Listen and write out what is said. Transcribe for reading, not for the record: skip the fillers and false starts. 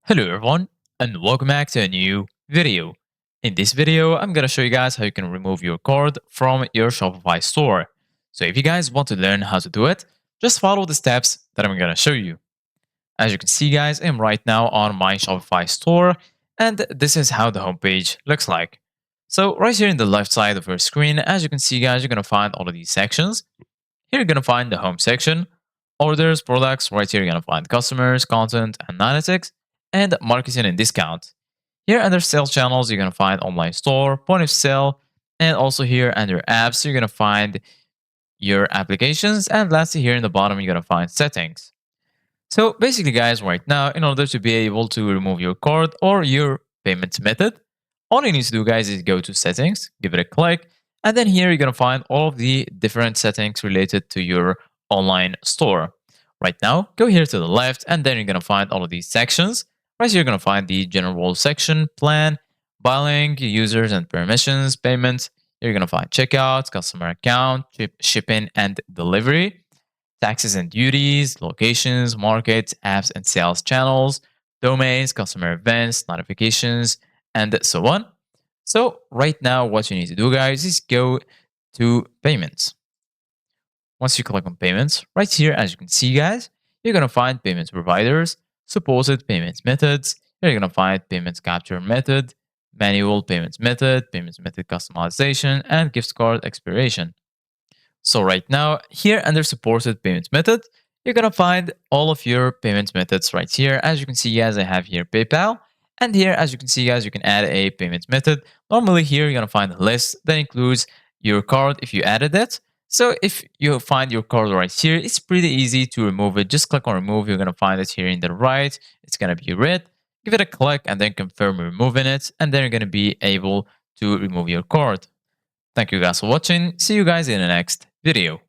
Hello everyone and welcome back to a new video. In this video, I'm going to show you guys how you can remove your card from your Shopify store. So if you guys want to learn how to do it, just follow the steps that I'm going to show you. As you can see guys, I'm right now on my Shopify store and this is how the homepage looks like. So right here in the left side of your screen, as you can see guys, you're going to find all of these sections. Here you're going to find the home section, orders, products. Right here you're going to find customers, content, analytics, and marketing and discount. Here under sales channels, you're going to find online store, point of sale, and also here under apps, you're going to find your applications. And lastly, here in the bottom, you're going to find settings. So basically, guys, right now, in order to be able to remove your card or your payment method, all you need to do, guys, is go to settings, give it a click, and then here you're going to find all of the different settings related to your online store. Right now, go here to the left, and then you're going to find all of these sections. Right here, you're going to find the general section, plan, billing, users and permissions, payments. You're going to find checkout, customer account, shipping and delivery, taxes and duties, locations, markets, apps and sales channels, domains, customer events, notifications, and so on. So right now, what you need to do, guys, is go to payments. Once you click on payments, right here, as you can see, guys, you're going to find payments providers, supported payments methods. You're going to find payments capture method, manual payments method customization, and gift card expiration. So right now, here under supported payments method, you're going to find all of your payments methods right here. As you can see, guys, I have here PayPal. And here, as you can see, guys, you can add a payments method. Normally here, you're going to find a list that includes your card if you added it. So if you find your card right here, it's pretty easy to remove it. Just click on remove. You're going to find it here in the right. It's going to be red. Give it a click and then confirm removing it. And then you're going to be able to remove your card. Thank you guys for watching. See you guys in the next video.